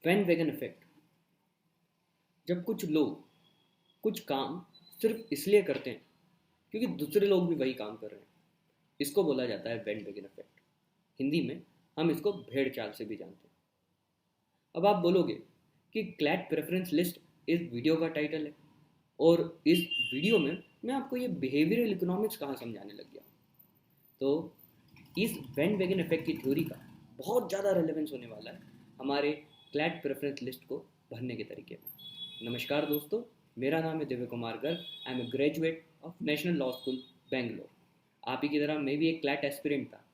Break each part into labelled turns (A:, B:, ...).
A: Van wagon effect. जब कुछ लोग कुछ काम सिर्फ इसलिए करते हैं क्योंकि दूसरे लोग भी वही काम कर रहे हैं, इसको बोला जाता है वैन वैगन इफेक्ट। हिंदी में हम इसको भेड़ चाल से भी जानते हैं। अब आप बोलोगे कि क्लैट प्रेफरेंस लिस्ट इस वीडियो का टाइटल है, और इस वीडियो में मैं आपको ये बिहेवियरल इकोनॉमिक्स कहाँ समझाने लग गया। तो इस वैन वैगन इफेक्ट की थ्योरी का बहुत ज़्यादा रेलेवेंस होने वाला है हमारे क्लैट प्रेफरेंस लिस्ट को भरने के तरीके में। नमस्कार दोस्तों, मेरा नाम है Divya Kumar Garg. I am a graduate of National Law School Bangalore. आप ही की तरह मैं भी एक क्लैट एस्पिरेंट था।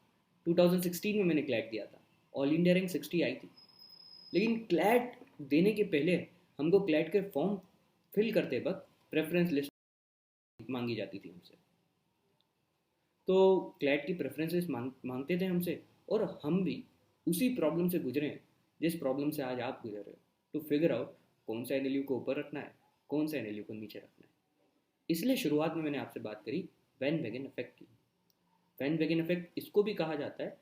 A: 2016 में मैंने क्लैट दिया था। ऑल इंडिया रैंक 60 आई थी। लेकिन क्लैट देने के पहले हमको क्लैट के फॉर्म फिल करते वक्त प्रेफरेंस लिस्ट मांगी जाती थी हमसे। तो क्लैट की प्रेफरेंसेस मांगते थे हमसे, और हम भी उसी प्रॉब्लम से गुजरे हैं जिस प्रॉब्लम से आज आप गुजर रहे हो, टू फिगर आउट कौन सा एनएलयू को ऊपर रखना है, कौन सा एनएलयू को नीचे रखना है। इसलिए शुरुआत में मैंने आपसे बात करी वैन वैगन इफेक्ट की। वैन वैगन इफेक्ट इसको भी कहा जाता है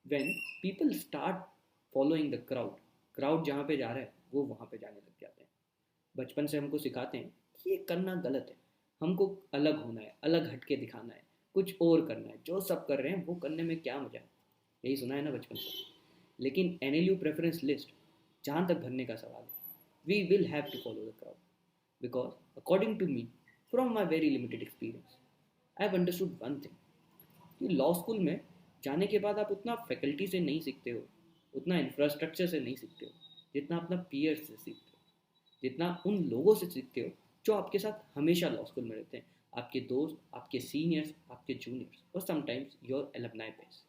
A: when people start following the crowd. Crowd जहाँ पे जा रहा है वो वहाँ पे जाने लग जाते हैं। बचपन से हमको सिखाते हैं कि ये करना गलत है, हमको अलग होना है, अलग हटके दिखाना है, कुछ और करना है, जो सब कर रहे हैं वो करने में क्या मजा है। यही सुना है ना बचपन से। लेकिन एनएलयू प्रेफरेंस लिस्ट जहाँ तक भरने का सवाल है, we will have to follow the crowd, because according to me, from my very limited experience, I have understood one thing, कि लॉ स्कूल में जाने के बाद आप उतना फैकल्टी से नहीं सीखते हो, उतना इंफ्रास्ट्रक्चर से नहीं सीखते हो, जितना अपना पीयर्स से सीखते हो, जितना उन लोगों से सीखते हो जो आपके साथ हमेशा लॉ स्कूल में रहते हैं, आपके दोस्त, आपके सीनियर्स, आपके जूनियर्स, और समटाइम्स योर एलमनाई पेस।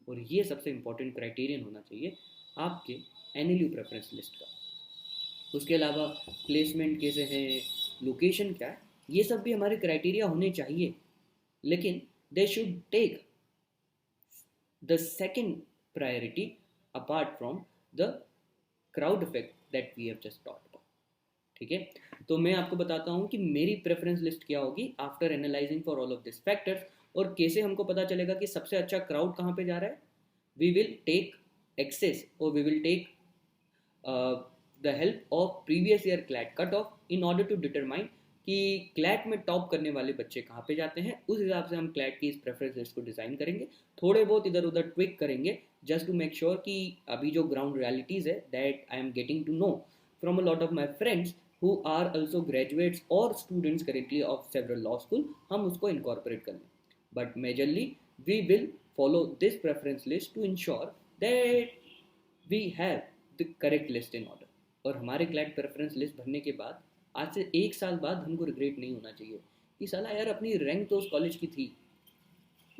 A: और ये सबसे इंपॉर्टेंट क्राइटेरियन होना चाहिए आपके एनएलयू प्रेफरेंस लिस्ट का। उसके अलावा प्लेसमेंट कैसे हैं, लोकेशन क्या है, ये सब भी हमारे क्राइटेरिया होने चाहिए। लेकिन they should take the second priority apart from the crowd effect that we have just taught about. ठीक है, तो मैं आपको बताता हूँ कि मेरी प्रेफरेंस लिस्ट क्या होगी after analysing for all of this factors, और कैसे हमको पता चलेगा कि सबसे अच्छा क्राउड कहाँ पे जा रहा है। वी विल टेक एक्सेस, और we will take the help of previous year CLAT cut off in order to determine कि क्लैट में टॉप करने वाले बच्चे कहाँ पे जाते हैं। उस हिसाब से हम क्लैट की इस प्रेफरेंस लिस्ट को डिज़ाइन करेंगे, थोड़े बहुत इधर उधर ट्विक करेंगे, जस्ट टू मेक श्योर कि अभी जो ग्राउंड रियलिटीज़ है that I am getting to know from a lot of my friends who are also graduates or students currently of several law school, हम उसको incorporate कर लें। But majorly we will follow this preference list to ensure that we have the correct list in order। और हमारे CLAT preference list भरने के बाद आज से एक साल बाद हमको रिग्रेट नहीं होना चाहिए कि साला यार अपनी रैंक तो उस कॉलेज की थी,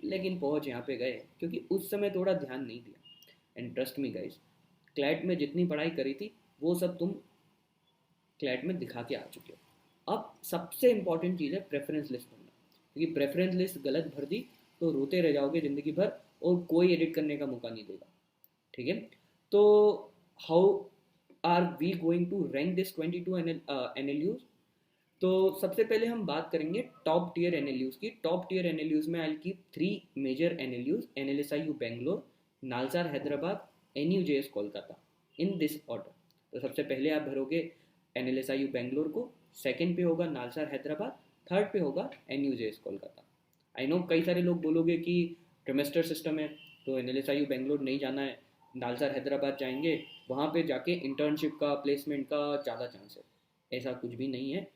A: लेकिन पहुंच यहाँ पे गए क्योंकि उस समय थोड़ा ध्यान नहीं दिया। And trust me guys, CLAT में जितनी पढ़ाई करी थी वो सब तुम क्लैट में दिखा के आ चुके हो। अब सबसे इंपॉर्टेंट चीज़ है प्रेफरेंस लिस्ट भरना, क्योंकि प्रेफरेंस लिस्ट गलत भर दी तो रोते रह जाओगे ज़िंदगी भर, और कोई एडिट करने का मौका नहीं देगा। ठीक है, तो how are we going to rank this 22 NLUs. तो सबसे पहले हम बात करेंगे टॉप टीयर एनएलयूज की। टॉप टीयर एनएलयूज में I keep 3 major NLUs: NLSIU Bangalore, NALSAR Hyderabad, NUJS Kolkata, in this order. तो सबसे पहले आप भरोगे एनएलएसआईयू बेंगलोर को, सेकंड पे होगा नालसार हैदराबाद, थर्ड पे होगा एनयूजेएस कोलकाता। आई नो कई सारे लोग बोलोगे कि ट्रिमेस्टर सिस्टम है तो एनएलएसआईयू बेंगलोर नहीं जाना है, नालसार हैदराबाद जाएंगे, वहाँ पे जाके इंटर्नशिप का, प्लेसमेंट का ज़्यादा चांस है। ऐसा कुछ भी नहीं है।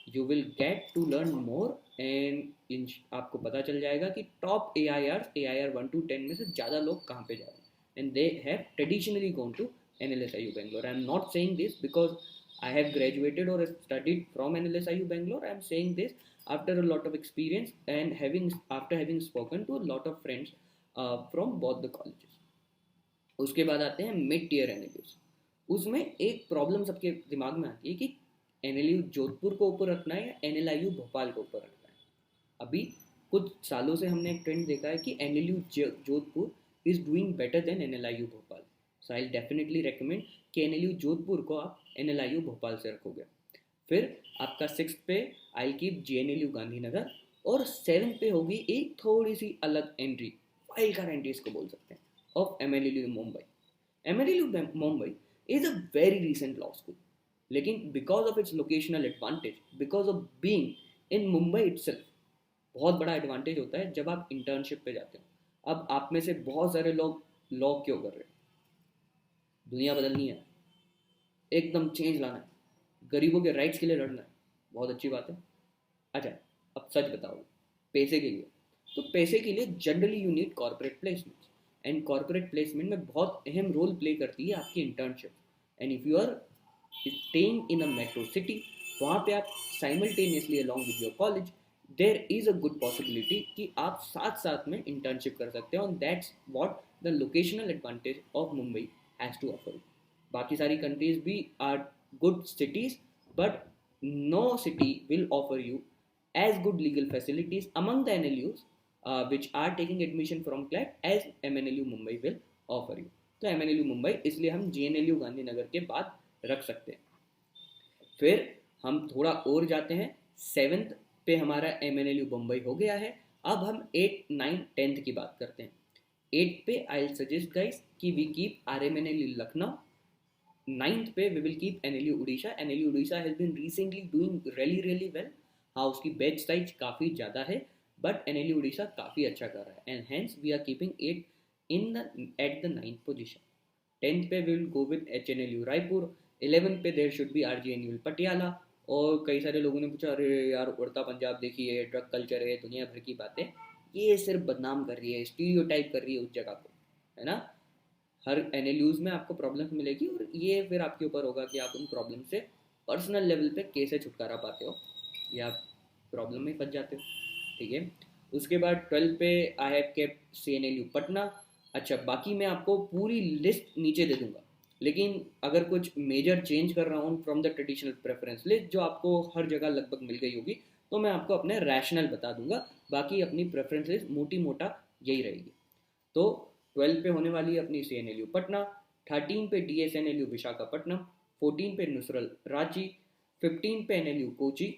A: You will get to learn more, and आपको पता चल जाएगा कि top A I R 1 to 10 में से ज़्यादा लोग कहाँ पे जा रहे हैं, and they have traditionally gone to NLSIU Bangalore. I am not saying this because I have graduated or studied from NLSIU Bangalore. I am saying this after a lot of experience and after having spoken to a lot of friends from both the colleges. उसके बाद आते हैं mid tier NLUs. उसमें एक problem सबके दिमाग में आती है कि एनएलयू जोधपुर को ऊपर रखना है या एनएलआईयू भोपाल को ऊपर रखना है। अभी कुछ सालों से हमने एक ट्रेंड देखा है कि NLU Jodhpur is doing better than NLIU Bhopal. So I definitely recommend कि एनएलयू जोधपुर को आप एनएलआईयू भोपाल से रखोगे। फिर आपका 6th पे आई कीप जीएनएलयू गांधीनगर, और 7th पे होगी एक थोड़ी सी अलग एंट्री, वाइल्ड कार्ड एंट्री इसको बोल सकते हैं, of MLU Mumbai. MLU Mumbai is a very recent law school. लेकिन because of its locational advantage, because of being in Mumbai itself, बहुत बड़ा एडवांटेज होता है जब आप इंटर्नशिप पे जाते हो। अब आप में से बहुत सारे लोग लॉ क्यों कर रहे हैं? दुनिया बदलनी है, एकदम चेंज लाना है, गरीबों के राइट्स के लिए लड़ना है, बहुत अच्छी बात है। अच्छा, अब सच बताओ, पैसे के लिए, तो पैसे के लिए generally you need corporate placement, and corporate placement में बहुत अहम रोल प्ले करती है आपकी internship. And if you are staying in a metro city, वहाँ पे आप simultaneously along with your college, there is a good possibility कि आप साथ साथ में इंटर्नशिप कर सकते हो, and that's what the locational advantage of Mumbai has to offer. बाकी सारी कंट्रीज भी are good cities, but no city will offer you as good legal facilities among the NLUs which are taking admission from CLAT as MNLU Mumbai will offer you. तो MNLU Mumbai इसलिए हम GNLU Gandhinagar के बाद रख सकते हैं। फिर हम थोड़ा और जाते हैं, 7th पे हमारा MNLU मुंबई हो गया है। अब हम 8, 9, 10th की बात करते हैं। 8th पे आई विल सजेस्ट गाइस कि we keep RMNLU Lucknow. 9th पे we will keep NLU Odisha. NLU Odisha has been recently doing really well. हाँ, उसकी बैच साइज काफ़ी ज़्यादा है, बट NLU उड़ीसा काफ़ी अच्छा कर रहा है, and hence we are keeping it in the at the 9th position. 10th पे we will go with HNLU Raipur. 11th पे there should be RGNU Patiala. और कई सारे लोगों ने पूछा, अरे यार उड़ता पंजाब देखिए, ड्रग कल्चर है, दुनिया भर की बातें, ये सिर्फ बदनाम कर रही है, स्टीरियोटाइप कर रही है उस जगह को, है ना। हर NLUs में आपको प्रॉब्लम्स मिलेगी, और ये फिर आपके ऊपर होगा कि आप उन प्रॉब्लम से पर्सनल लेवल पे कैसे छुटकारा पाते हो, या प्रॉब्लम में फंस जाते हो, ठीक है। उसके बाद 12 पे I have kept CNLU Patna. अच्छा, बाकी मैं आपको पूरी लिस्ट नीचे दे दूंगा, लेकिन अगर कुछ मेजर चेंज कर रहा हूँ from the traditional preference list जो आपको हर जगह लगभग मिल गई होगी, तो मैं आपको अपने रैशनल बता दूंगा, बाकी अपनी प्रेफरेंस लिस्ट मोटी मोटा यही रहेगी। तो 12 पे होने वाली है अपनी CNLU पटना। 13 पे DSNLU विशाखापट्टनम। 14 पे नुसरल रांची। 15 पे NLU कोची।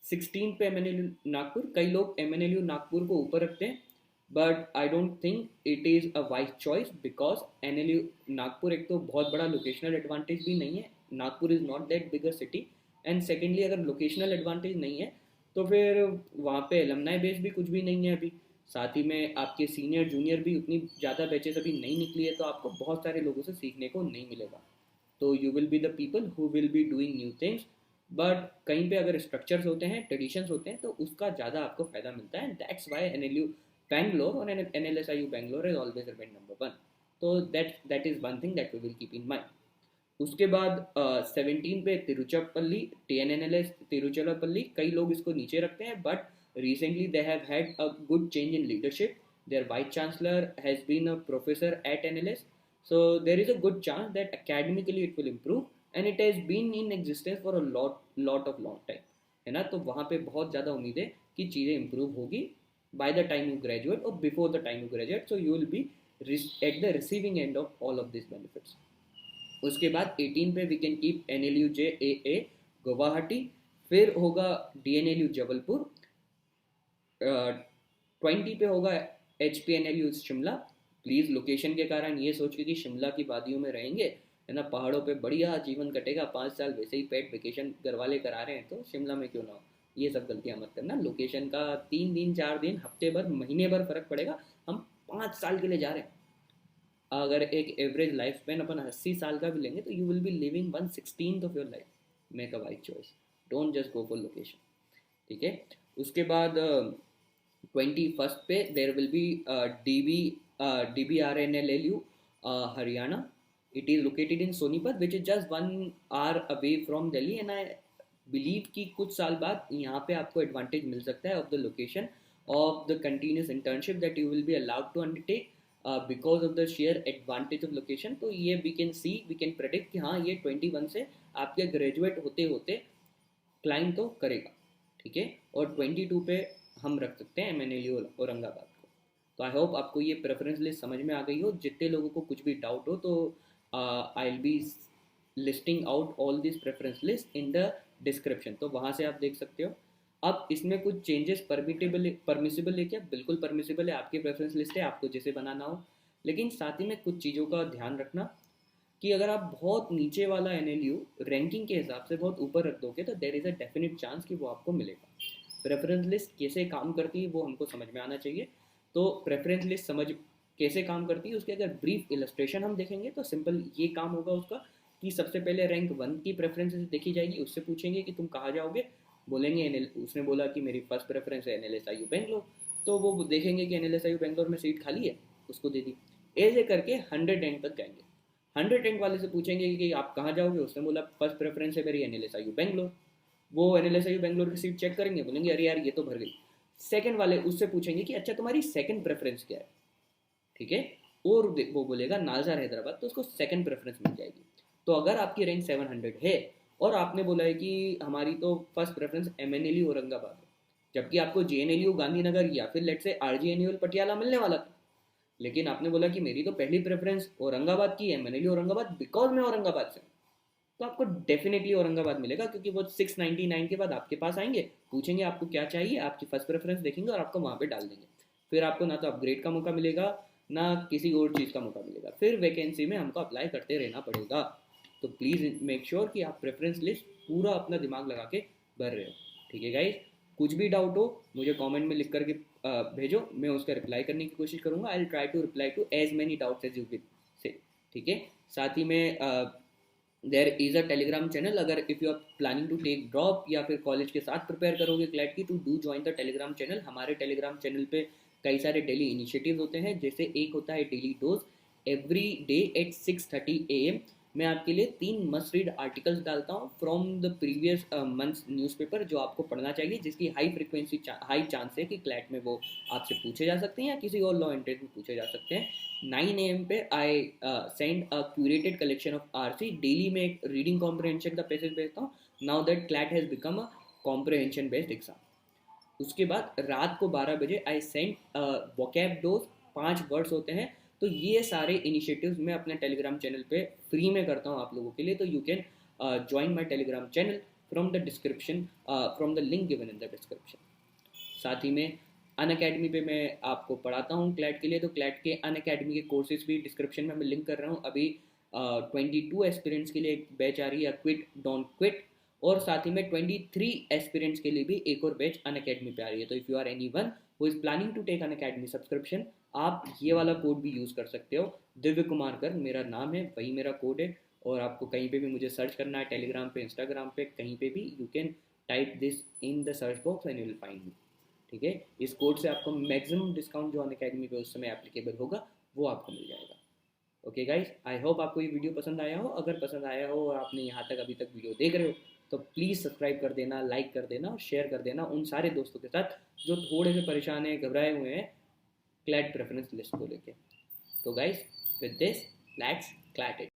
A: 16 पे MNLU नागपुर। कई लोग MNLU नागपुर को ऊपर रखते हैं, but I don't think it is a wise choice, because NLU Nagpur एक तो बहुत बड़ा लोकेशनल एडवांटेज भी नहीं है, Nagpur is not that bigger city, and secondly अगर लोकेशनल एडवांटेज नहीं है तो फिर वहाँ पे एलमनाई बेस भी कुछ भी नहीं है अभी, साथ ही में आपके सीनियर जूनियर भी उतनी ज़्यादा बैचेस अभी नहीं निकली है, तो आपको बहुत सारे लोगों से सीखने को नहीं मिलेगा। तो you will be the people who will be doing new things, but कहीं पे अगर स्ट्रक्चर्स होते हैं, ट्रेडिशंस होते हैं, तो उसका ज़्यादा आपको फायदा मिलता है, दैट्स वाई NLU बैंगलोर और NLSIU Bangalore is always remain number 1। तो that is one thing that we will keep in mind. उसके बाद 17 पे तिरुचिरापल्ली, TNNLS तिरुचिरापल्ली, कई लोग इसको नीचे रखते हैं, but recently they have had a good change in leadership. Their vice chancellor has been a professor at NLS, so there is a good chance that academically it will improve, and it has been in existence for a lot of long time, है ना। तो वहाँ पे बहुत ज़्यादा उम्मीद है कि चीज़ें improve होगी by the time you graduate or before the time you graduate, so you will be at the receiving end of all of these benefits. उसके बाद 18 पे we can keep NLU JAA Guwahati. फिर होगा DNLU जबलपुर। 20 पे होगा HPNLU Shimla. Please location के कारण ये सोच के कि शिमला की वादियों में रहेंगे, है ना, पहाड़ों पे बढ़िया जीवन कटेगा, 5 साल वैसे ही पेट वेकेशन घर वाले करा रहे हैं, तो शिमला में क्यों ना हो, ये सब गलतियाँ मत करना। लोकेशन का 3 दिन 4 दिन हफ्ते भर महीने भर फर्क पड़ेगा, हम 5 साल के लिए जा रहे हैं। अगर एक एवरेज लाइफ स्पेन अपन 80 साल का भी लेंगे, तो you will B living 1/16 of your life. Make a wise choice, don't just go for location, ठीक है। उसके बाद 21st पे there will be DBRNLLU Haryana. It is located in Sonipat which is just 1 hour away from Delhi, and I believe कि कुछ साल बाद यहाँ पे आपको एडवांटेज मिल सकता है of the location of the continuous internship that you will be allowed to undertake because of the share advantage of location. तो ये वी कैन प्रेडिक्ट कि हाँ, ये 21 से आपके ग्रेजुएट होते होते क्लाइंट तो करेगा, ठीक है। और 22 पे हम रख सकते हैं MNLU औरंगाबाद को। तो आई होप आपको ये प्रेफरेंस लिस्ट समझ में आ गई हो। जितने लोगों को कुछ भी डाउट हो तो I will be listing out all this preference list in the description, तो वहाँ से आप देख सकते हो। अब इसमें कुछ चेंजेस परमिसिबल है क्या? बिल्कुल परमिसिबल है, आपकी प्रेफरेंस लिस्ट है, आपको जैसे बनाना हो, लेकिन साथ ही में कुछ चीज़ों का ध्यान रखना। कि अगर आप बहुत नीचे वाला एनएलयू रैंकिंग के हिसाब से बहुत ऊपर रख दोगे तो देर इज़ अ डेफिनेट चांस कि वो आपको मिलेगा। प्रेफरेंस लिस्ट कैसे काम करती है वो हमको समझ में आना चाहिए। तो प्रेफरेंस लिस्ट समझ कैसे काम करती है उसके अगर ब्रीफ इलस्ट्रेशन हम देखेंगे तो सिंपल ये काम होगा उसका कि सबसे पहले रैंक 1 की प्रेफरेंसेस देखी जाएगी। उससे पूछेंगे कि तुम कहाँ जाओगे, बोलेंगे एनएल, उसने बोला कि मेरी फर्स्ट प्रेफरेंस है एनएलएसआईयू बेंगलोर, तो वो देखेंगे कि एनएलएसआईयू बेंगलोर में सीट खाली है, उसको दे दी। ऐसे करके 100 रैंक तक जाएंगे। 100 रैंक वाले से पूछेंगे कि आप कहाँ जाओगे, उसने बोला फर्स्ट प्रेफरेंस है मेरी एनएलएसआईयू बेंगलोर, वो एनएलएसआईयू बेंगलोर की सीट चेक करेंगे, बोलेंगे अरे यार ये तो भर गई। सेकंड वाले उससे पूछेंगे कि अच्छा तुम्हारी सेकंड प्रेफरेंस क्या है, ठीक है, और वो बोलेगा नालसार हैदराबाद, तो उसको सेकंड प्रेफरेंस मिल जाएगी। तो अगर आपकी रैंक 700 है और आपने बोला है कि हमारी तो फर्स्ट प्रेफरेंस एमएनएलयू औरंगाबाद है, जबकि आपको जेएनएलयू गांधीनगर या फिर लेट से आरजीएनयूएल पटियाला मिलने वाला था, लेकिन आपने बोला कि मेरी तो पहली प्रेफरेंस औरंगाबाद की, एमएनएलयू औरंगाबाद, बिकॉज मैं औरंगाबाद से, तो आपको डेफिनेटली औरंगाबाद मिलेगा, क्योंकि वो 699 के बाद आपके पास आएंगे, पूछेंगे आपको क्या चाहिए, आपकी फर्स्ट प्रेफरेंस देखेंगे और आपको वहाँ पे डाल देंगे। फिर आपको ना तो अपग्रेड का मौका मिलेगा ना किसी और चीज़ का मौका मिलेगा, फिर वैकेंसी में हमको अप्लाई करते रहना पड़ेगा। तो प्लीज़ मेक श्योर कि आप प्रेफरेंस लिस्ट पूरा अपना दिमाग लगा के भर रहे हो। ठीक है गाइज, कुछ भी डाउट हो मुझे कमेंट में लिख करके भेजो, मैं उसका रिप्लाई करने की कोशिश करूँगा। I will try to reply to as many doubts as you will say. ठीक है, साथ ही में there is a Telegram channel, अगर if you are planning to take drop या फिर कॉलेज के साथ प्रिपेयर करोगे क्लैट की, to do join the Telegram channel. हमारे टेलीग्राम चैनल पे कई सारे डेली इनिशिएटिव होते हैं, जैसे एक होता है daily dose, every day at 6:30 AM मैं आपके लिए 3 मस्ट रीड आर्टिकल्स डालता हूँ from the previous months newspaper, जो आपको पढ़ना चाहिए, जिसकी हाई फ्रिक्वेंसी हाई चांस है कि क्लैट में वो आपसे पूछे जा सकते हैं या किसी और लॉ एंट्रेंस में पूछे जा सकते हैं। 9 AM पे I send a curated collection of RC, daily में एक रीडिंग कॉम्प्रहेंशन का पैसेज भेजता हूँ, now that CLAT has become a comprehension based exam. उसके बाद रात को 12 बजे I send vocab dose, 5 words होते हैं। तो ये सारे इनिशिएटिव्स मैं अपने टेलीग्राम चैनल पे फ्री में करता हूँ आप लोगों के लिए, तो you can join my Telegram channel from the description, from the link given in the description. साथ ही में अन अकेडमी पे मैं आपको पढ़ाता हूँ क्लैट के लिए, तो क्लैट के अन अकेडमी के कोर्सेज भी डिस्क्रिप्शन में मैं लिंक कर रहा हूँ। अभी 22 एस्पिरेंट्स के लिए एक बैच आ रही है, क्विट डोंट क्विट, और साथ ही में 23 एस्पिरेंट्स के लिए भी एक और बैच अन अकेडमी पे आ रही है। तो if you are anyone who is planning to take Unacademy subscription, आप ये वाला कोड भी यूज़ कर सकते हो। दिव्य कुमार कर मेरा नाम है, वही मेरा कोड है, और आपको कहीं पे भी मुझे सर्च करना है, टेलीग्राम पे, इंस्टाग्राम पे, कहीं पे भी you can type this in the search box and you will find me. ठीक है, इस कोड से आपको मैक्सिमम डिस्काउंट जो अन अकेडमी पे उस समय एप्लीकेबल होगा वो आपको मिल जाएगा। ओके गाइज, आई होप आपको ये वीडियो पसंद आया हो। अगर पसंद आया हो और आपने यहाँ तक अभी तक वीडियो देख रहे हो तो प्लीज़ सब्सक्राइब कर देना, लाइक कर देना और शेयर कर देना उन सारे दोस्तों के साथ जो थोड़े से परेशान हैं, घबराए हुए हैं क्लैट प्रेफरेंस लिस्ट को लेके। तो guys, with this let's CLAT it.